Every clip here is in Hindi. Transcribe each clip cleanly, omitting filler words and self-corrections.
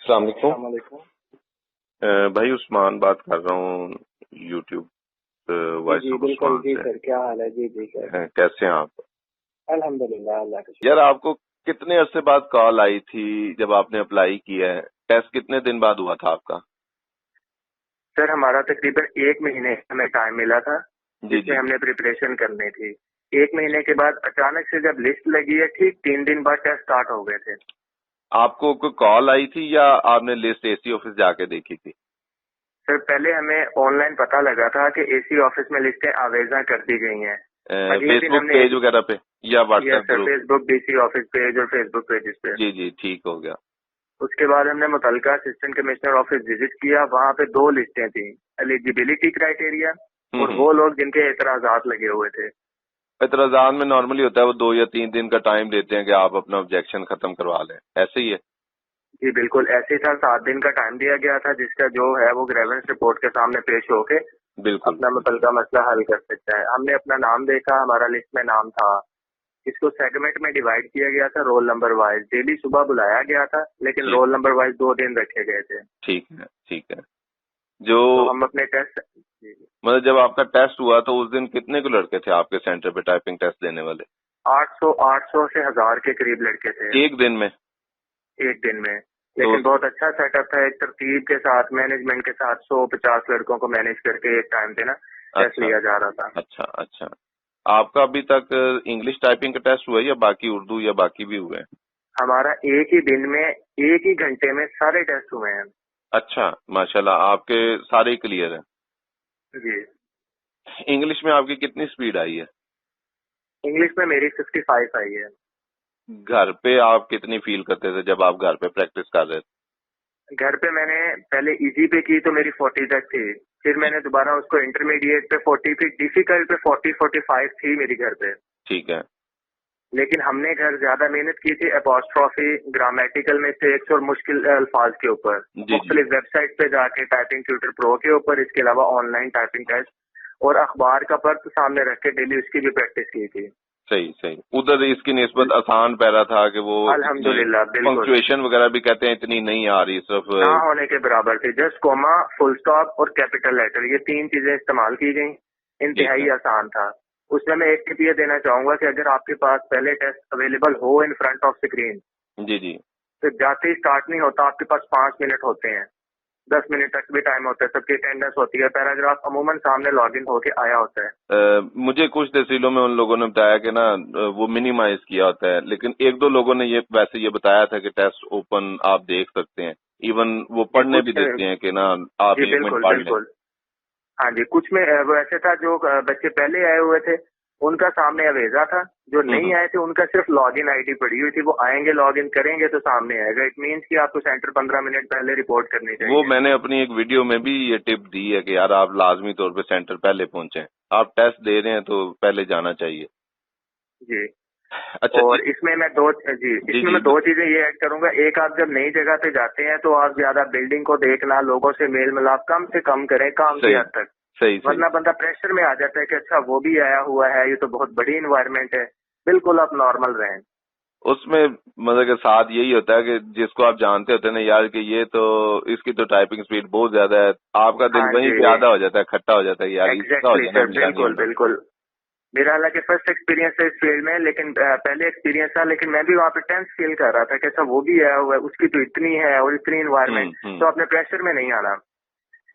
अस्सलाम वालेकुम। अस्सलाम वालेकुम। भाई उस्मान बात कर रहा हूँ, यूट्यूब वॉइस जी ऑफ बिल्कुल उस्मान जी से। सर, क्या हाल है? जी जी सर, कैसे हैं आप? अल्हम्दुलिल्लाह, अल्लाह का यार शुक्र। आपको कितने अरसे बाद कॉल आई थी जब आपने अप्लाई किया है? टेस्ट कितने दिन बाद हुआ था आपका? सर हमारा तकरीबन 1 महीने हमें टाइम मिला था जी जिसमें जी। हमने प्रिपरेशन करनी थी। 1 महीने के बाद अचानक से जब लिस्ट लगी है, ठीक 3 दिन बाद टेस्ट स्टार्ट हो गए थे। आपको कोई कॉल आई थी या आपने लिस्ट एसी ऑफिस जाके देखी थी? सर पहले हमें ऑनलाइन पता लगा था कि एसी ऑफिस में लिस्टें आवेजा कर दी गई हैं। अगले दिन फेसबुक हमने पेज वगैरह पे या yes WhatsApp sir, group? Facebook DC office page और फेसबुक पेजेस पे। जी जी, ठीक हो गया। उसके बाद हमने मुतलका असिस्टेंट कमिश्नर ऑफिस विजिट किया। वहाँ पे 2 लिस्टें थी, एलिजिबिलिटी क्राइटेरिया और हम्म। वो लोग जिनके एतराजात लगे हुए थे। एतराजान में नॉर्मली होता है वो 2 या 3 दिन का टाइम देते हैं कि आप अपना ऑब्जेक्शन खत्म करवा लें, ऐसे ही है? जी बिल्कुल ऐसे ही था। 7 दिन का टाइम दिया गया था जिसका जो है वो ग्रेवेंस रिपोर्ट के सामने पेश होके बिल्कुल अपना बिल्कुल। मुतलका मसला हल कर सकता है। हमने अपना नाम देखा, हमारा लिस्ट में नाम था। इसको सेगमेंट में डिवाइड किया गया था, रोल नंबर वाइज। डेली सुबह बुलाया गया था लेकिन ठीक रोल नंबर वाइज 2 दिन रखे गए थे। ठीक है ठीक है। जो तो हम अपने टेस्ट मतलब जब आपका टेस्ट हुआ तो उस दिन कितने को लड़के थे आपके सेंटर पे टाइपिंग टेस्ट देने वाले? 800 से 1000 के करीब लड़के थे एक दिन में? एक दिन में। तो लेकिन बहुत अच्छा सेटअप था, एक तरतीब के साथ, मैनेजमेंट के साथ 150 लड़कों को मैनेज करके एक टाइम पे ना टेस्ट अच्छा लिया जा रहा था। अच्छा अच्छा। आपका अभी तक इंग्लिश टाइपिंग का टेस्ट हुआ है या बाकी उर्दू या बाकी भी हुए हैं? हमारा एक ही दिन में, एक ही घंटे में सारे टेस्ट हुए हैं। अच्छा, माशाल्लाह, आपके सारे क्लियर हैं। जी। इंग्लिश में आपकी कितनी स्पीड आई है? इंग्लिश में मेरी 55 आई है। घर पे आप कितनी फील करते थे जब आप घर पे प्रैक्टिस कर रहे थे? घर पे मैंने पहले इजी पे की तो मेरी 40 तक थी। फिर मैंने दोबारा उसको इंटरमीडिएट पे 40, फिर डिफिकल्ट पे 40-45 थी मेरी घर पे। ठीक है। लेकिन हमने घर ज्यादा मेहनत की थी अपॉस्ट्रॉफी, ग्रामेटिकल मिस्टेक्स और मुश्किल अल्फाज के ऊपर, जी जी। मुख्तलिफ वेबसाइट पे जाके टाइपिंग ट्यूटर प्रो के ऊपर। इसके अलावा ऑनलाइन टाइपिंग टेस्ट और अखबार का पर्च सामने रख के डेली उसकी भी प्रैक्टिस की थी। सही सही। उधर इसकी निस्बत आसान पैरा था कि वो अल्हम्दुलिल्लाह बिल्कुल पंक्चुएशन वगैरह भी कहते हैं इतनी नहीं आ रही, सिर्फ ना होने के बराबर थी। जस्ट कोमा, फुल स्टॉप और कैपिटल लेटर, ये 3 चीजें इस्तेमाल की गई। इंतहाई आसान था। उसमें मैं एक टिप ये देना चाहूंगा कि अगर आपके पास पहले टेस्ट अवेलेबल हो इन फ्रंट ऑफ स्क्रीन, जी जी। तो जाते ही स्टार्ट नहीं होता, आपके पास 5 मिनट होते हैं, 10 मिनट तक भी टाइम होता है, सबकी अटेंडेंस होती है, पैराग्राफ अमूमन सामने लॉगिन होके आया होता है। मुझे कुछ तहसीलों में उन लोगों ने बताया कि ना वो मिनिमाइज किया होता है, लेकिन एक दो लोगों ने वैसे ये बताया था कि टेस्ट ओपन आप देख सकते हैं, इवन वो पढ़ने भी देते हैं कि ना आप जी 1 मिनट बिल्कुल पढ़ लें। बिल्कुल। हाँ जी, कुछ में वो ऐसे था, जो बच्चे पहले आए हुए थे उनका सामने अवेजा था, जो नहीं आए थे उनका सिर्फ लॉगिन आईडी पड़ी हुई थी। वो आएंगे, लॉगिन करेंगे तो सामने आएगा। इट मीन्स कि आपको सेंटर 15 मिनट पहले रिपोर्ट करनी चाहिए। वो मैंने अपनी एक वीडियो में भी ये टिप दी है कि यार आप लाजमी तौर पे सेंटर पहले पहुंचे, आप टेस्ट दे रहे हैं तो पहले जाना चाहिए। जी। अच्छा और जी इसमें मैं जी। मैं 2 चीजें ये ऐड करूंगा। एक, आप जब नई जगह पे जाते हैं तो आप ज्यादा बिल्डिंग को देखना, लोगों से मेल मिलाप कम से कम करें, काम की हद तक। सही सही। वरना बंदा प्रेशर में आ जाता है कि अच्छा वो भी आया हुआ है, ये तो बहुत बड़ी इन्वायरमेंट है। बिल्कुल आप नॉर्मल रहें। उसमें मतलब के साथ यही होता है कि जिसको आप जानते होते हैं ना यार कि ये तो इसकी तो टाइपिंग स्पीड बहुत ज्यादा है, आपका दिल हाँ वहीं जी, पे आधा हो जाता है, खट्टा हो जाता है यार इसका हो एग्जैक्टली जाना सर, मेरा नहीं बिल्कुल होना। बिल्कुल। मेरा हालांकि फर्स्ट एक्सपीरियंस है इस फील्ड में, लेकिन पहले एक्सपीरियंस था, लेकिन मैं भी वहाँ पे टेंस फील कर रहा था कि अच्छा वो भी आया हुआ है, उसकी तो इतनी है और इतनी इन्वायरमेंट, तो अपने प्रेशर में नहीं आना।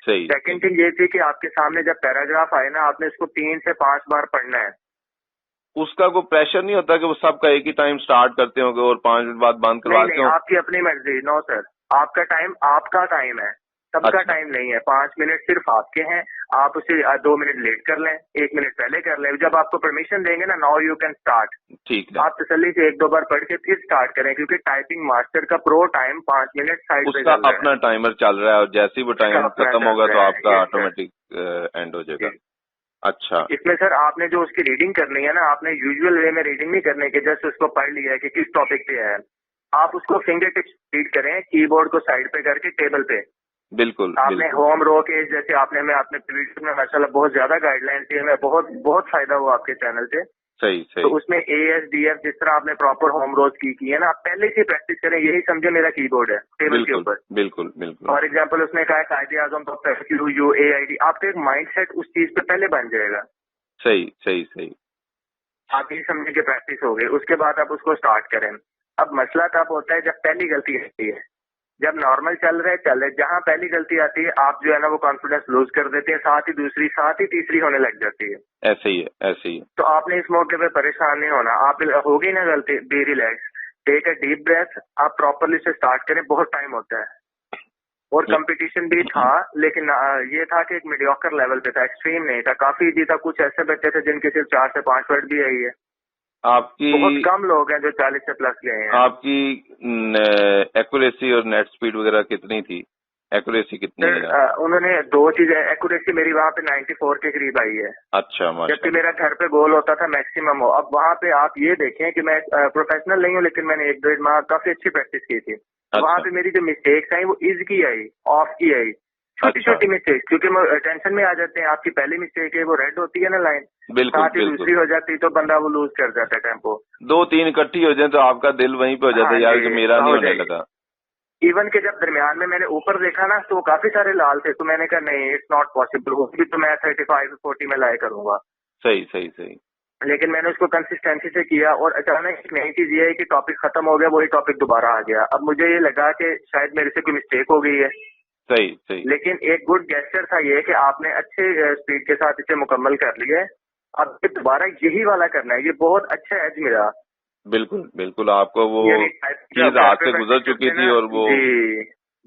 सही। सेकंड थिंग ये थी कि आपके सामने जब पैराग्राफ आए ना, आपने इसको 3 से 5 बार पढ़ना है। उसका कोई प्रेशर नहीं होता कि वो सबका एक ही टाइम स्टार्ट करते होंगे और 5 मिनट बाद बंद नहीं करवाते नहीं, हो? आपकी अपनी मर्जी। नो सर, आपका टाइम आपका टाइम है, सबका अच्छा। टाइम नहीं है। 5 मिनट सिर्फ आपके हैं। आप उसे 2 मिनट लेट कर लें, 1 मिनट पहले कर लें। जब आपको परमिशन देंगे ना, नाउ यू कैन स्टार्ट, ठीक है। आप तसल्ली से 1-2 बार पढ़ के फिर स्टार्ट करें, क्योंकि टाइपिंग मास्टर का प्रो टाइम 5 मिनट साइड पे उसका चल रहा अपना टाइमर चल रहा है और जैसे ही वो टाइम अपना खत्म चल होगा तो रहा है। आपका यस सर। ऑटोमेटिक एंड हो जाएगा। जी। अच्छा। इसमें सर आपने जो उसकी रीडिंग करनी है ना, आपने यूजुअल वे में रीडिंग नहीं करने के, जस्ट उसको पढ़ लिया है कि किस टॉपिक पे है। आप उसको फिंगर टिप्स रीड करें, कीबोर्ड को साइड पे करके टेबल पे। बिल्कुल आपने बिल्कुल। होम रो के जैसे आपने वीडियो में माशाल्लाह बहुत ज्यादा गाइडलाइंस दी, हमें बहुत बहुत फायदा हुआ आपके चैनल से। सही तो सही। उसमें ASDF जिस तरह आपने प्रॉपर होम रोज की है ना, आप पहले से प्रैक्टिस करें, यही समझे मेरा कीबोर्ड है टेबल के बिल्कुल ऊपर। बिल्कुल बिल्कुल। फॉर एग्जाम्पल उसने कहा कायदे आजम तो QUAID, आपका एक माइंड सेट उस चीज पे पहले बन जाएगा। सही सही सही। आप यही समझे कि प्रैक्टिस हो गई, उसके बाद आप उसको स्टार्ट करें। अब मसला तब होता है जब पहली गलती आती है, जब नॉर्मल चल रहे जहां पहली गलती आती है आप जो है ना वो कॉन्फिडेंस लूज कर देते हैं, साथ ही दूसरी साथ ही तीसरी होने लग जाती है। ऐसे ही है ऐसे ही है। तो आपने इस मौके पे परेशान नहीं होना, आप होगी ना गलती, be relax, take a deep breath, आप प्रॉपरली से स्टार्ट करें, बहुत टाइम होता है। और कंपटीशन भी था, लेकिन ये था कि एक मीडियोकर लेवल पे था, एक्सट्रीम नहीं था, काफी इजी था। कुछ ऐसे बच्चे थे जिनके सिर्फ 4 से 5 वर्ड भी आई है, आपकी बहुत कम लोग हैं जो 40 से प्लस गए हैं। आपकी एक्यूरेसी और नेट स्पीड वगैरह कितनी थी? एक्यूरेसी कितनी है? उन्होंने 2 चीजें, एक्यूरेसी मेरी वहाँ पे 94 के करीब आई है। अच्छा जबकि माशाल्लाह। मेरा घर पे गोल होता था मैक्सिमम हो। अब वहाँ पे आप ये देखें कि मैं प्रोफेशनल नहीं हूँ, लेकिन मैंने 1-1.5 माह काफी अच्छी प्रैक्टिस की थी। वहाँ पे मेरी जो मिस्टेक्स आई वो इज की आई, ऑफ की आई, छोटी अच्छा। छोटी मिस्टेक्स, क्योंकि टेंशन में आ जाते हैं। आपकी पहली मिस्टेक है वो रेड होती है ना लाइन, बिल्कुल साथ ही बिल्कुल। दूसरी हो जाती तो बंदा वो लूज कर जाता है टेम्पो। 2-3 इकट्ठी हो जाए तो आपका दिल वहीं पे हो जाता हाँ है यार जी, कि मेरा नहीं हो होने जाएगी। लगा। इवन के जब दरमियान में मैंने ऊपर देखा ना तो काफी सारे लाल थे, तो मैंने कहा नहीं इट्स नॉट पॉसिबल, होगी तो मैं 35-40 में लाया करूंगा। सही सही सही। लेकिन मैंने उसको कंसिस्टेंसी से किया और अचानक एक नई चीज ये है कि टॉपिक खत्म हो गया, वही टॉपिक दोबारा आ गया। अब मुझे ये लगा कि शायद मेरे से कोई मिस्टेक हो गई है, सही सही। लेकिन एक गुड गेस्चर था ये कि आपने अच्छे स्पीड के साथ इसे मुकम्मल कर लिया है। अब फिर दोबारा यही वाला करना है, ये बहुत अच्छा एज मिला। बिल्कुल बिल्कुल। आपको वो यानी चीज हाथ से गुजर चुकी थी और वो जी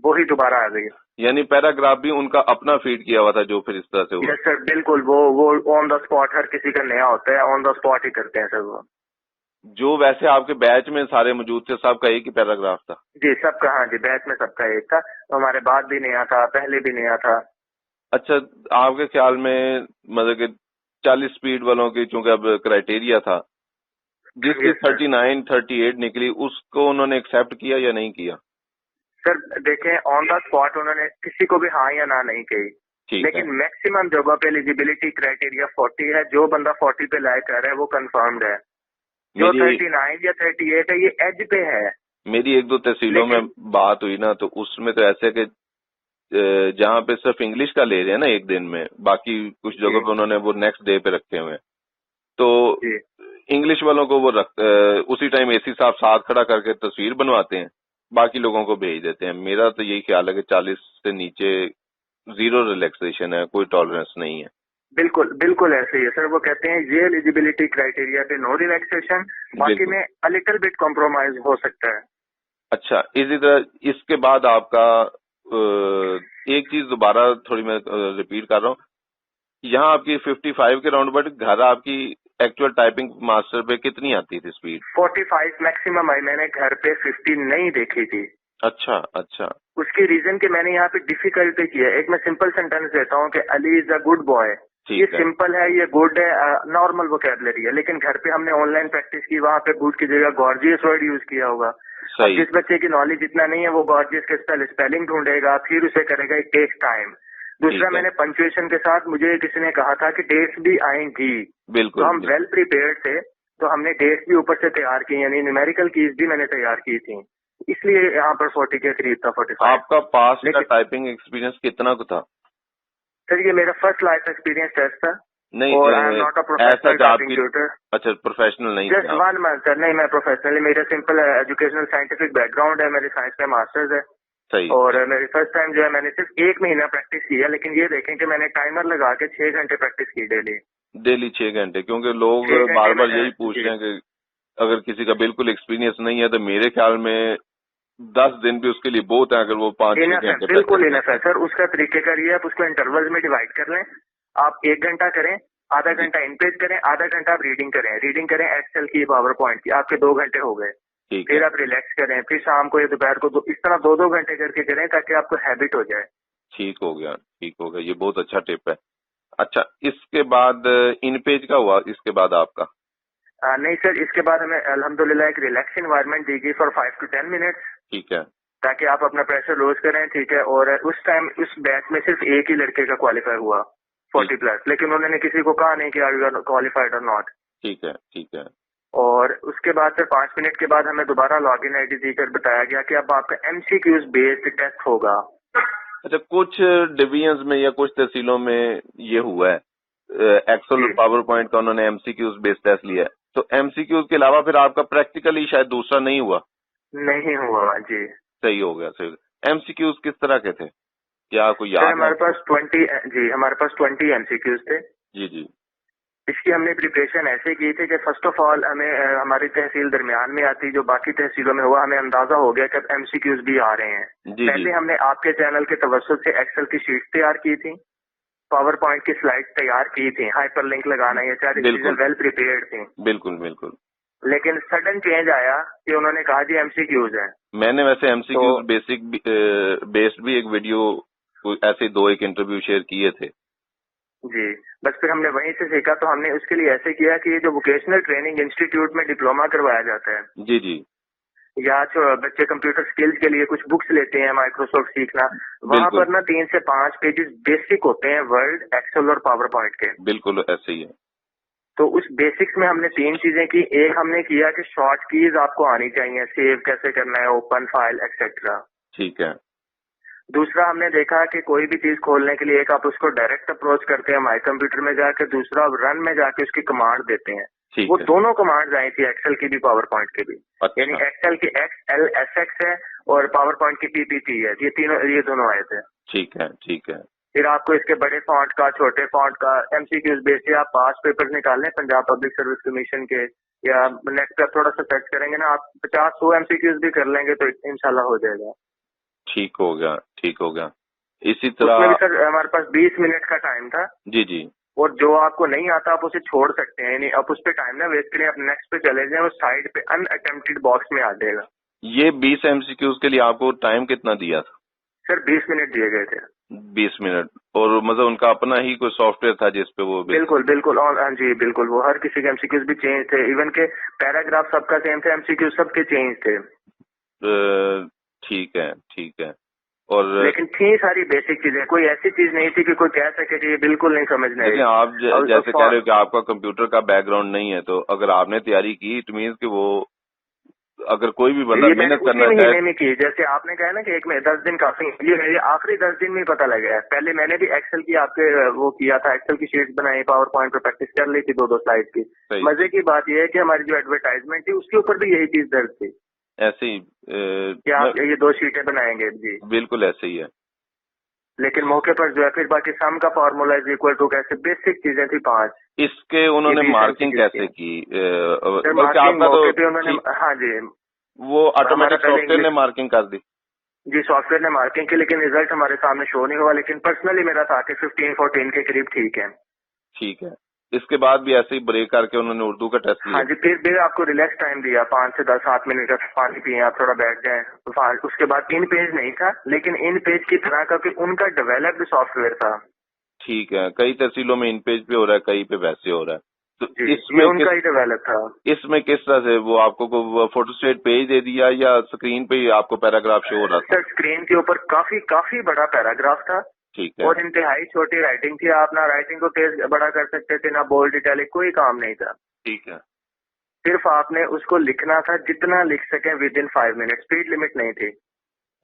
वही दोबारा आ गई। यानी पैराग्राफ भी उनका अपना फीड किया हुआ था जो फिर इस तरह से हुआ। यस सर, बिल्कुल। वो ऑन द स्पॉट, हर किसी का नया होता है, ऑन द स्पॉट ही करते हैं सर वो। जो वैसे आपके बैच में सारे मौजूद थे सबका एक ही पैराग्राफ था? जी सबका, हाँ जी, बैच में सबका एक था, हमारे बाद भी नया था, पहले भी नया था। अच्छा, आपके ख्याल में मतलब कि 40 स्पीड वालों की चूंकि अब क्राइटेरिया था, जिसकी Yes, sir. 39-38 निकली उसको उन्होंने एक्सेप्ट किया या नहीं किया? सर देखें, ऑन द स्पॉट उन्होंने किसी को भी हाँ या ना नहीं कही, ठीक लेकिन है। मैक्सिमम जगह पे एलिजिबिलिटी क्राइटेरिया 40 है। जो बंदा 40 पे लायक कर रहा है वो कंफर्म्ड है। जो मेरी 39 या 38 है ये एज पे है। मेरी 1-2 तहसीलों में बात हुई ना, तो उसमें तो ऐसे कि जहाँ पे सिर्फ इंग्लिश का ले रहे हैं ना एक दिन में, बाकी कुछ जगहों पे उन्होंने वो नेक्स्ट डे पे रखे हुए हैं, तो जी इंग्लिश वालों को वो उसी टाइम एसी साहब साथ खड़ा करके तस्वीर बनवाते हैं, बाकी लोगों को भेज देते हैं। मेरा तो यही ख्याल है कि 40 से नीचे जीरो रिलैक्सेशन है, कोई टॉलरेंस नहीं है। बिल्कुल बिल्कुल ऐसे ही है सर। वो कहते हैं ये एलिजिबिलिटी क्राइटेरिया पे नो रिलैक्सेशन, बाकी बिल्कुल। में अ लिटिल बिट कॉम्प्रोमाइज हो सकता है। अच्छा, इसी तरह इसके बाद आपका एक चीज दोबारा थोड़ी मैं रिपीट कर रहा हूँ, यहाँ आपकी 55 के राउंड, बट घर आपकी एक्चुअल टाइपिंग मास्टर पे कितनी आती थी स्पीड? 45 मैक्सिमम आई, मैंने घर पे 50 नहीं देखी थी। अच्छा अच्छा। उसकी रीजन कि मैंने यहाँ पे डिफिकल्ट किया है। एक मैं सिंपल सेंटेंस देता हूँ कि Ali is a good boy, ये ठीक है। सिंपल है, ये गुड है, नॉर्मल वोकैबुलरी है। लेकिन घर पे हमने ऑनलाइन प्रैक्टिस की, वहाँ पे गुड की जगह गॉर्जियस वर्ड यूज किया होगा। अब सही। जिस बच्चे की नॉलेज इतना नहीं है वो गॉर्जियस के स्पेलिंग ढूंढेगा, फिर उसे करेगा, इट टेक्स टाइम। दूसरा, ठीक है। मैंने पंक्चुएशन के साथ, मुझे किसी ने कहा था कि डेट्स भी आएंगी, बिल्कुल तो हम बिल्कुल। वेल प्रिपेयर्ड थे, तो हमने डेट्स भी ऊपर से तैयार की, यानी न्यूमेरिकल कीज भी मैंने तैयार की थी, इसलिए यहाँ पर 40 के करीब था, 45। आपका पास्ट का लेकिन टाइपिंग एक्सपीरियंस कितना को था? सर ये मेरा फर्स्ट लाइफ एक्सपीरियंस टेस्ट था, नहीं और आई एम नॉट अ ऐसा प्रोफेशनल जो टाइपिंग आपकी ट्यूटर। अच्छा प्रोफेशनल नहीं जस्ट था? 1 मंथ सर। नहीं, मैं प्रोफेशनली, मेरा सिंपल एजुकेशनल साइंटिफिक बैकग्राउंड है, मेरे साइंस में मास्टर्स है। सही। और मेरी फर्स्ट टाइम जो है मैंने सिर्फ 1 महीना प्रैक्टिस किया, लेकिन ये देखें कि मैंने टाइमर लगा के 6 घंटे प्रैक्टिस की डेली। डेली 6 घंटे? क्योंकि लोग 6 घंटे बार में बार यही पूछ जी रहे हैं कि अगर किसी का बिल्कुल एक्सपीरियंस नहीं है तो मेरे ख्याल में 10 दिन भी उसके लिए बहुत है, अगर वो 5-6 इनफ है, घंटे बिल्कुल प्रैक्टिस इनफ करता है है। सर। उसका तरीकेकार ये है, आप उसको इंटरवल्स में डिवाइड कर लें। आप 1 घंटा करें, आधा जी, घंटा इन पेज करें, आधा घंटा आप रीडिंग करें एक्सेल की, पावर पॉइंट की, आपके 2 घंटे हो गए। ठीक फिर है। आप रिलैक्स करें, फिर शाम को या दोपहर को इस तरह 2-2 घंटे करके करें, ताकि आपको हैबिट हो जाए। ठीक हो गया, ठीक हो गया, ये बहुत अच्छा टिप है। अच्छा, इसके बाद इन पेज का हुआ, इसके बाद आपका? नहीं सर, इसके बाद हमें अल्हम्दुलिल्लाह एक रिलैक्स एनवायरनमेंट दी गई फॉर 5 to 10 मिनट्स, ठीक है। ताकि आप अपना प्रेशर लूज करें, ठीक है। और उस टाइम उस बैच में सिर्फ एक ही लड़के का क्वालिफाई हुआ 40+, लेकिन उन्होंने किसी को कहा नहीं कि आर यू क्वालिफाइड और नॉट। ठीक है, ठीक है। और उसके बाद फिर 5 मिनट के बाद हमें दोबारा लॉगिन आईडी देकर बताया गया कि अब आपका एमसीक्यूज बेस्ड टेस्ट होगा। अच्छा, कुछ डिवीजन्स में या कुछ तहसीलों में ये हुआ है, एक्सेल और पावर पॉइंट का उन्होंने एमसीक्यूज बेस्ड टेस्ट लिया है, तो एमसीक्यूज के अलावा फिर आपका प्रैक्टिकली शायद दूसरा नहीं हुआ। नहीं हुआ जी। सही हो गया, सही। एमसीक्यूज किस तरह के थे, क्या कोई याद है? हमारे पास 20 एमसीक्यूज थे। जी जी। इसकी हमने प्रिपरेशन ऐसे की थी कि फर्स्ट ऑफ ऑल हमें हमारी तहसील दरमियान में आती, जो बाकी तहसीलों में हुआ, हमें अंदाजा हो गया कि अब एमसीक्यूज भी आ रहे हैं। जी पहले जी। हमने आपके चैनल के तवज्जुह से एक्सेल की शीट तैयार की थी, पावर पॉइंट की स्लाइड तैयार की थी, हाइपर लिंक लगाना, ये सारी चीजें वेल प्रिपेयर्ड थी। बिल्कुल बिल्कुल। लेकिन सडन चेंज आया कि उन्होंने कहा जी एमसीक्यूज है। मैंने वैसे एमसीक्यूज बेसिक बेस्ड भी एक वीडियो ऐसे 2-1 इंटरव्यू शेयर किए थे जी। बस फिर हमने वहीं से सीखा, तो हमने उसके लिए ऐसे किया कि जो वोकेशनल ट्रेनिंग इंस्टीट्यूट में डिप्लोमा करवाया जाता है, जी जी, या जो बच्चे कंप्यूटर स्किल्स के लिए कुछ बुक्स लेते हैं माइक्रोसॉफ्ट सीखना, वहाँ पर ना 3 से 5 पेजेस बेसिक होते हैं वर्ड, एक्सेल और पावर पॉइंट के। बिल्कुल ऐसे ही है। तो उस बेसिक्स में हमने 3 चीजें की। एक हमने किया कि शॉर्ट कीज आपको आनी चाहिए, सेव कैसे करना है, ओपन फाइल एक्सेट्रा। ठीक है। दूसरा हमने देखा कि कोई भी चीज खोलने के लिए एक आप उसको डायरेक्ट अप्रोच करते हैं माई कंप्यूटर में जाके, दूसरा आप रन में जाके उसकी कमांड देते हैं। वो दोनों कमांड्स आई थी, एक्सेल की भी पावर पॉइंट की भी। अच्छा। यानी एक्सेल की XLSX है और पावर पॉइंट की PPT है, ये दोनों आए थे। ठीक है, ठीक है। फिर आपको इसके बड़े फॉन्ट का, छोटे फॉन्ट का, एमसीक्यूज बेस्ड, आप पास पेपर्स निकाल लें पंजाब पब्लिक सर्विस कमीशन के, या नेट पर थोड़ा सा सर्च करेंगे ना आप, 50-100 एमसीक्यूज भी कर लेंगे तो इंशाल्लाह हो जाएगा। ठीक हो गया, ठीक हो गया। इसी तरह उसमें भी सर हमारे पास 20 मिनट का टाइम था। जी जी। और जो आपको नहीं आता आप उसे छोड़ सकते हैं, यानी आप उस पर टाइम ना वेस्ट करें, आप नेक्स्ट पे चले जाएं, उस साइड पे अनअटेम्प्टेड बॉक्स में आ जाएगा। ये 20 एमसीक्यूज के लिए आपको टाइम कितना दिया था? सर 20 मिनट दिए गए थे। 20 मिनट, और मतलब उनका अपना ही कोई सॉफ्टवेयर था जिसपे वो? बिल्कुल बिल्कुल, और हाँ जी बिल्कुल, वो हर किसी के एमसीक्यूज भी चेंज थे, इवन के पैराग्राफ सबका सेम थे, एमसीक्यूज सबके चेंज थे। ठीक है, ठीक है। और लेकिन थी सारी बेसिक चीजें, कोई ऐसी चीज नहीं थी कि कोई कह सके कि ये बिल्कुल नहीं समझना है। लेकिन आप जैसे कह रहे हो कि आपका कंप्यूटर का बैकग्राउंड नहीं है, तो अगर आपने तैयारी की इट मीन्स कि वो, अगर कोई भी बंदा मेहनत करना चाहे। महीने में की, जैसे आपने कहा ना कि एक में 10 दिन काफी, ये मेरे आखिरी 10 दिन में पता लगा है। पहले मैंने भी एक्सेल की आपके वो किया था, एक्सेल की शीट्स बनाई, पावर पॉइंट पे प्रैक्टिस कर ली थी 2-2 स्लाइड की। मजे की बात यह है कि हमारी जो एडवर्टाइजमेंट थी उसके ऊपर भी यही चीज दर्ज थी, ऐसे ही कि आप ये 2 शीटें बनाएंगे जी। बिल्कुल ऐसे ही है। लेकिन मौके पर जो है फिर बाकी सम का फार्मूला इज इक्वल टू, कैसे बेसिक चीजें थी 5। इसके उन्होंने मार्किंग कैसे की? मार्किंग मौके पे उन्होंने, हाँ जी, वो ऑटोमेटिक सॉफ्टवेयर ने मार्किंग कर दी? जी सॉफ्टवेयर ने मार्किंग की, लेकिन रिजल्ट हमारे सामने शो नहीं हुआ। लेकिन पर्सनली मेरा था कि 15-14 के करीब ठीक है। ठीक है। इसके बाद भी ऐसे ही ब्रेक करके उन्होंने उर्दू का टेस्ट लिया? हाँ जी, फिर आपको रिलैक्स टाइम दिया 5 से 10-7 मिनट का, पानी पिए, आप थोड़ा बैठ जाएं। उसके बाद इन पेज नहीं था, लेकिन इन पेज की तरह का कि उनका डेवलप्ड सॉफ्टवेयर था। ठीक है। कई तहसीलों में इन पेज पे हो रहा है, कहीं पे वैसे हो रहा है, तो इसमें उनका ही डेवलप था। इसमें किस तरह से वो आपको फोटोस्टेट पेज दे दिया या स्क्रीन पे ही आपको पैराग्राफ शो हो रहा था? सर स्क्रीन के ऊपर काफी बड़ा पैराग्राफ था। ठीक है। और इंतहाई छोटी राइटिंग थी, आप ना राइटिंग को तेज बड़ा कर सकते थे, ना बोल्ड इटैलिक, कोई काम नहीं था। ठीक है। सिर्फ आपने उसको लिखना था, जितना लिख सके with in 5 minute, speed limit नहीं थी।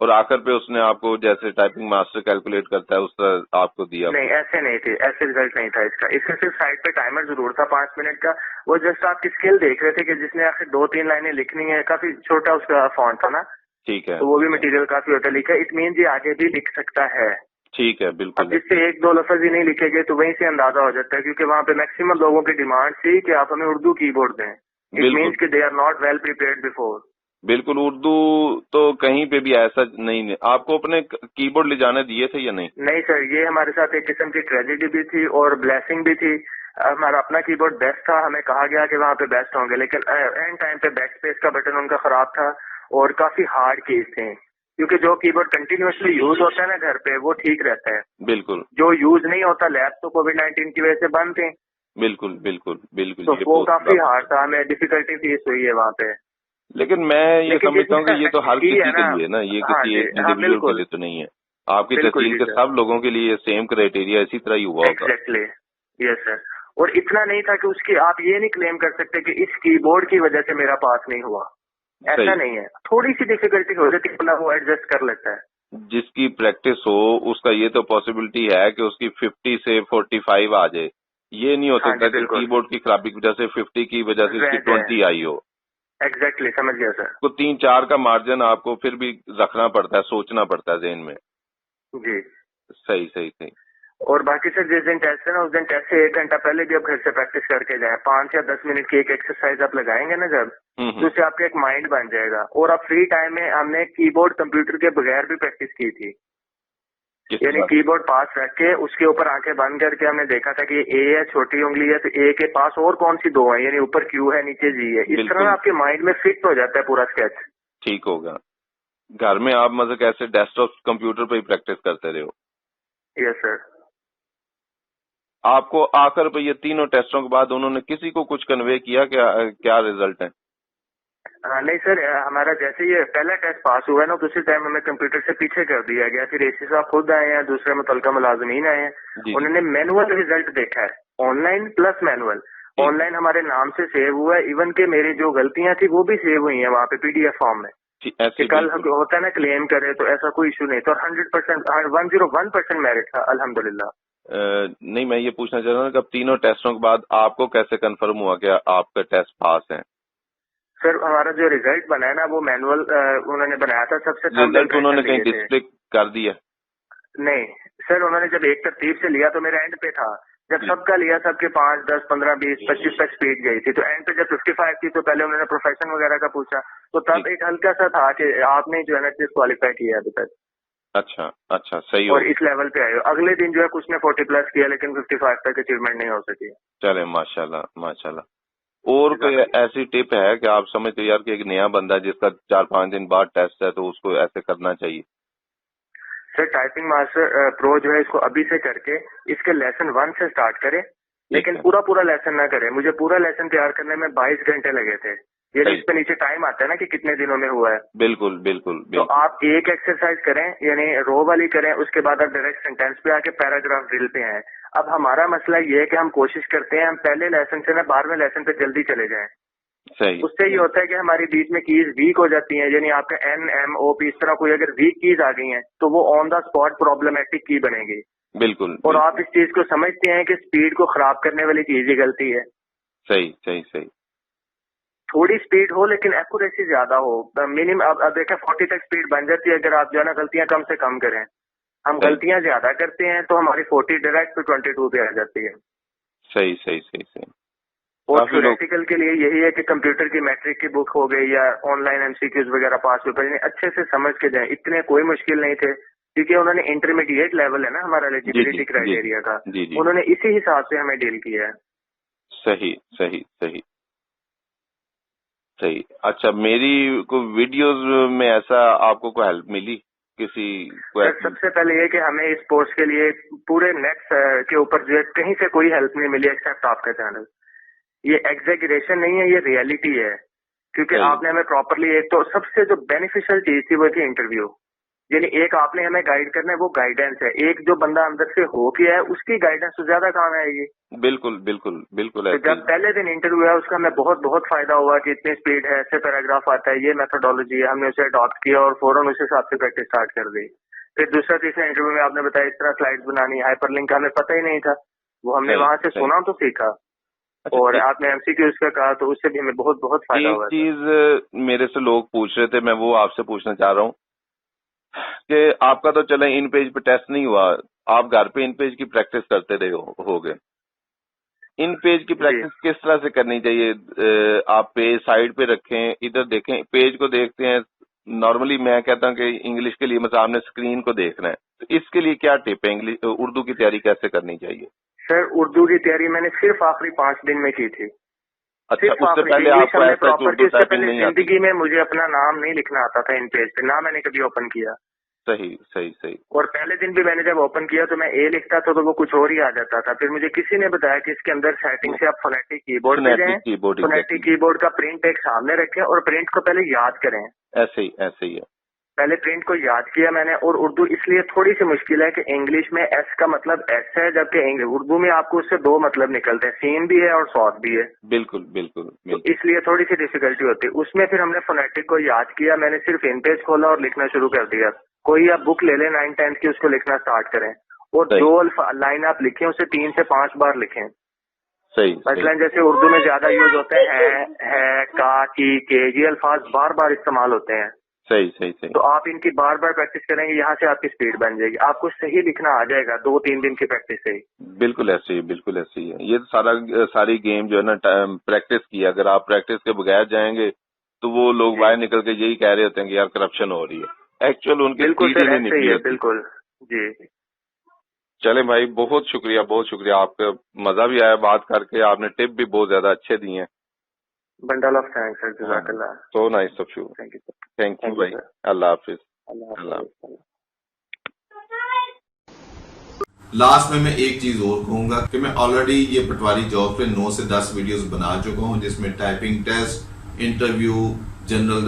और आखिर पे उसने आपको जैसे टाइपिंग मास्टर कैलकुलेट करता है उस तरह आपको दिया? नहीं, ऐसे नहीं थे, ऐसे रिजल्ट नहीं था इसका सिर्फ साइड पे टाइमर जरूर था 5 मिनट का। वो जस्ट आपकी स्किल देख रहे थे कि जिसने आखिर 2-3 लाइनें लिखनी है, काफी छोटा उसका फॉन्ट था ना। ठीक है। तो वो भी मटेरियल काफी होता लिखा, इट मीन ये आगे भी लिख सकता है। ठीक है, बिल्कुल। जिससे 1-2 लफ्ज ही नहीं लिखे गए तो वहीं से अंदाजा हो जाता है, क्योंकि वहाँ पे मैक्सिमम लोगों की डिमांड थी कि आप हमें उर्दू कीबोर्ड दें। इट मीन्स कि they are not well prepared before. बिल्कुल। उर्दू तो कहीं पे भी ऐसा नहीं है। आपको अपने कीबोर्ड ले जाने दिए थे या नहीं? नहीं सर, ये हमारे साथ एक किस्म की ट्रेजेडी भी थी और ब्लेसिंग भी थी। हमारा अपना कीबोर्ड बेस्ट था, हमें कहा गया कि वहाँ पे बेस्ट होंगे, लेकिन एंड टाइम पे बैक स्पेस का बटन उनका खराब था और काफी हार्ड कीज थे। क्योंकि जो कीबोर्ड कंटिन्यूअसली यूज होता है ना घर पे, वो ठीक रहता है। बिल्कुल। जो यूज नहीं होता, लैब तो कोविड-19 की वजह से बंद थे। बिल्कुल बिल्कुल बिल्कुल। तो वो काफी हार्ड था, हमें डिफिकल्टी फेस हुई है वहाँ पे। लेकिन मैं ये समझता हूँ कि ये तो हर किसी के लिए ना, ये किसी एक इंडिविजुअल के लिए तो नहीं है। आपकी तहसील के सब लोगों के लिए सेम क्राइटेरिया इसी तरह ही हुआ होगा। Exactly, yes sir. और इतना नहीं था कि उसकी आप ये नहीं क्लेम कर सकते कि इस कीबोर्ड की वजह से मेरा पास नहीं हुआ, ऐसा नहीं है। थोड़ी सी डिफिकल्टी हो जाती है, वो एडजस्ट कर लेता है। जिसकी प्रैक्टिस हो उसका ये तो पॉसिबिलिटी है कि उसकी 50 से 45 आ जाए। ये नहीं हो सकता कि कीबोर्ड की खराबी की वजह से 50 की वजह से उसकी 20 आई हो। एग्जैक्टली, समझ गया सर। तो 3-4 का मार्जिन आपको फिर भी रखना पड़ता है, सोचना पड़ता है ज़हन में। जी, सही सही सही। और बाकी सर जिस दिन टेस्ट है ना, उस दिन टेस्ट से 1 घंटा पहले भी आप घर से प्रैक्टिस करके जाए। 5 या 10 मिनट की एक एक्सरसाइज आप लगाएंगे ना जब, तो उससे आपका एक माइंड बन जाएगा। और आप फ्री टाइम में, हमने कीबोर्ड कंप्यूटर के बगैर भी प्रैक्टिस की थी, यानी कीबोर्ड पास रख के उसके ऊपर आंखें बंद करके हमने देखा था कि ए है, छोटी उंगली है, तो ए के पास और कौन सी 2 है, यानी ऊपर क्यू है, नीचे जी है। इस तरह आपके माइंड में फिट हो जाता है पूरा स्केच। ठीक होगा। घर में आप मतलब कैसे डेस्कटॉप कंप्यूटर पे ही प्रैक्टिस करते रहे हो? Yes sir. आपको आकर पे ये तीनों टेस्टों के बाद उन्होंने किसी को कुछ कन्वे किया, क्या रिजल्ट है? नहीं सर, हमारा जैसे ये पहला टेस्ट पास हुआ है ना, तो उसी टाइम हमें कंप्यूटर से पीछे कर दिया गया। फिर एसी साहब खुद आए हैं, दूसरे मुतलका मुलाजमीन आए हैं, उन्होंने मैनुअल रिजल्ट देखा है, ऑनलाइन प्लस मैनुअल। ऑनलाइन हमारे नाम से सेव हुआ है, इवन के मेरी जो गलतियां थी वो भी सेव हुई हैं वहाँ पे PDF फॉर्म में। कि कल होता है ना क्लेम करे, तो ऐसा कोई इशू नहीं। तो 100% 101% मेरिट था अल्हम्दुलिल्लाह। नहीं, मैं ये पूछना चाह रहा हूँ कि अब तीनों टेस्टों के बाद आपको कैसे कंफर्म हुआ कि आपका टेस्ट पास है? सर हमारा जो रिजल्ट बना है ना, वो मैनुअल उन्होंने बनाया था। सबसे रिजल्ट उन्होंने कहीं डिस्प्ले कर दिया? नहीं सर, उन्होंने जब एक तरतीब से लिया तो मेरा एंड पे था। जब सबका लिया, सबके 5, 10, 15, 20, 25 तक स्पीड गई थी, तो एंड पे जब 55 थी तो पहले उन्होंने प्रोफेशन वगैरह का पूछा, तो तब एक हल्का सा था कि आपने जो है ना डिस्क्वालीफाई किया अभी तक। अच्छा अच्छा, सही। और इस लेवल पे आए। अगले दिन जो है कुछ ने 40+ किया, लेकिन 55 तक अचीवमेंट नहीं हो सकी। चले, माशाल्लाह माशाल्लाह। और कोई ऐसी टिप है कि आप समझते यार कि एक नया बंदा जिसका 4-5 दिन बाद टेस्ट है तो उसको ऐसे करना चाहिए? सर टाइपिंग मास्टर प्रो जो है, इसको अभी से करके इसके लेसन 1 से स्टार्ट करें, लेकिन पूरा लेसन ना करें। मुझे पूरा लेसन तैयार करने में 22 घंटे लगे थे। ये इस पे नीचे टाइम आता है ना कि कितने दिनों में हुआ है। बिल्कुल बिल्कुल तो आप एक एक्सरसाइज करें, यानी रो वाली करें, उसके बाद आप डायरेक्ट सेंटेंस पे आके पैराग्राफ ड्रिल पे आए। अब हमारा मसला ये है कि हम कोशिश करते हैं हम पहले लेसन से ना 12वें लेसन पे जल्दी चले जाएं। सही। उससे ये होता है कि हमारी बीच में कीज वीक हो जाती हैं, यानी आपका NMOP इस तरह कोई अगर वीक कीज आ गई हैं तो वो ऑन द स्पॉट प्रॉब्लमेटिक की बनेगी। बिल्कुल। और आप इस चीज को समझते हैं कि स्पीड को खराब करने वाली चीज ही गलती है। सही सही सही। थोड़ी स्पीड हो लेकिन एक्यूरेसी ज्यादा हो। मिनिमम अब देखें 40 तक स्पीड बन जाती है अगर आप जो है ना गलतियां कम से कम करें। हम गलतियां ज्यादा करते हैं तो हमारी 40 डायरेक्ट पे 22 पे आ जाती है। सही सही सही सही। और थ्योरेटिकल के लिए यही है कि कंप्यूटर की मैट्रिक की बुक हो गई या ऑनलाइन MCQs वगैरह पास पेपर अच्छे से समझ के जाए। इतने कोई मुश्किल नहीं थे, क्योंकि उन्होंने इंटरमीडिएट लेवल है ना हमारा एलिजिबिलिटी क्राइटेरिया का, उन्होंने इसी हिसाब से हमें डील किया है। सही सही सही सही। अच्छा, मेरी को वीडियोस में ऐसा आपको कोई हेल्प मिली किसी को? सबसे पहले ये कि हमें इस कोर्स के लिए पूरे नेट के ऊपर जो है कहीं से कोई हेल्प नहीं मिली एक्सेप्ट आपका चैनल। ये एग्जैगरेशन नहीं है, ये रियलिटी है। क्योंकि आपने हमें प्रॉपरली, एक तो सबसे जो बेनिफिशियल चीज थी वो थी इंटरव्यू। यानी एक आपने हमें गाइड करना है, वो गाइडेंस है। एक जो बंदा अंदर से हो किया है उसकी गाइडेंस तो ज्यादा काम आएगी। बिल्कुल बिल्कुल बिल्कुल। तो जब पहले दिन इंटरव्यू है उसका हमें बहुत बहुत फायदा हुआ कि इतनी स्पीड है, ऐसे पैराग्राफ आता है, ये मेथोडोलॉजी है। हमने उसे अडॉप्ट किया और फौरन उस हिसाब से प्रैक्टिस स्टार्ट कर दी। फिर दूसरा तीसरा इंटरव्यू में आपने बताया इस तरह स्लाइड्स बनानी, हाइपरलिंक का हमें पता ही नहीं था, वो हमने वहां से सुना तो सीखा। और आपने MCQs का कहा तो उससे भी हमें बहुत बहुत फायदा हुआ। एक चीज मेरे से लोग पूछ रहे थे, मैं वो आपसे पूछना चाह रहा हूँ कि आपका तो चले इन पेज पे टेस्ट नहीं हुआ, आप घर पे इन पेज की प्रैक्टिस करते रहे होगे। इन पेज की प्रैक्टिस किस तरह से करनी चाहिए? आप पेज साइड पे रखें, इधर देखें, पेज को देखते हैं। नॉर्मली मैं कहता हूँ कि इंग्लिश के लिए मतलब आपने स्क्रीन को देखना है, तो इसके लिए क्या टिप है? इंग्लिश उर्दू की तैयारी कैसे करनी चाहिए? सर उर्दू की तैयारी मैंने सिर्फ आखिरी 5 दिन में की थी। अच्छा, उससे पहले आपको ऐसा उर्दू टाइपिंग नहीं आती? जिंदगी में मुझे अपना नाम नहीं लिखना आता था इन पेज पे, ना मैंने कभी ओपन किया। सही सही सही। और पहले दिन भी मैंने जब ओपन किया तो मैं ए लिखता था तो वो कुछ और ही आ जाता था। फिर मुझे किसी ने बताया कि इसके अंदर सेटिंग से आप फोनेटिक कीबोर्ड पे जाएं, फोनेटिक कीबोर्ड का प्रिंट एक सामने रखें और प्रिंट को पहले याद करें। ऐसे ही है। पहले प्रिंट को याद किया मैंने, और उर्दू इसलिए थोड़ी सी मुश्किल है कि इंग्लिश में एस का मतलब एस है, जबकि उर्दू में आपको उससे दो मतलब निकलते हैं, सीन भी है और सौद भी है। बिल्कुल बिल्कुल तो बिल्कुल। इसलिए थोड़ी सी डिफिकल्टी होती है उसमें। फिर हमने फोनेटिक को याद किया, मैंने सिर्फ इन पेज खोला और लिखना शुरू कर दिया। कोई आप बुक ले लें 9th-10th की, उसको लिखना स्टार्ट करें, और सही जो लाइन आप लिखें उसे 3 से 5 बार लिखें। सही मसलन जैसे उर्दू में ज्यादा यूज होते हैं है, का, की, के, ये अल्फाज बार बार इस्तेमाल होते हैं। सही सही सही। तो आप इनकी बार बार प्रैक्टिस करेंगे, यहाँ से आपकी स्पीड बन जाएगी, आपको सही लिखना आ जाएगा 2-3 दिन की प्रैक्टिस से ही। बिल्कुल ऐसे ही, बिल्कुल ऐसे ही है। ये सारी गेम जो है ना प्रैक्टिस की, अगर आप प्रैक्टिस के बगैर जाएंगे तो वो लोग बाहर निकल के यही कह रहे होते हैं कि यार करप्शन हो रही है, एक्चुअल उनकी बिल्कुल स्पीड ही सर, नहीं ऐसे ही निकली है, होती। बिल्कुल जी। चले भाई, बहुत शुक्रिया बहुत शुक्रिया, आपका मजा भी आया बात करके, आपने टिप भी बहुत ज्यादा अच्छे दिए हैं। बंडल ऑफ थैंक्स सर, जज़ाकल्लाह। So nice of you. Thank you sir. Thank you thank you भाई, सर। अल्लाह हाफिज। अल्लाह अल्लाह। हाफिज़। लास्ट में मैं एक चीज और कहूंगा कि मैं ऑलरेडी ये पटवारी जॉब पे 9 से 10 वीडियोस बना चुका हूं, जिसमें typing test, interview, general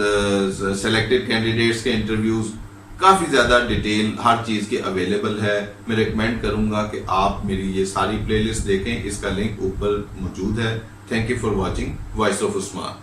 selected candidates के इंटरव्यूज, काफी ज्यादा डिटेल हर चीज के अवेलेबल है। मैं रिकमेंड करूंगा कि आप मेरी ये सारी प्लेलिस्ट देखें, इसका लिंक ऊपर मौजूद है। Thank you for watching voice of Usman.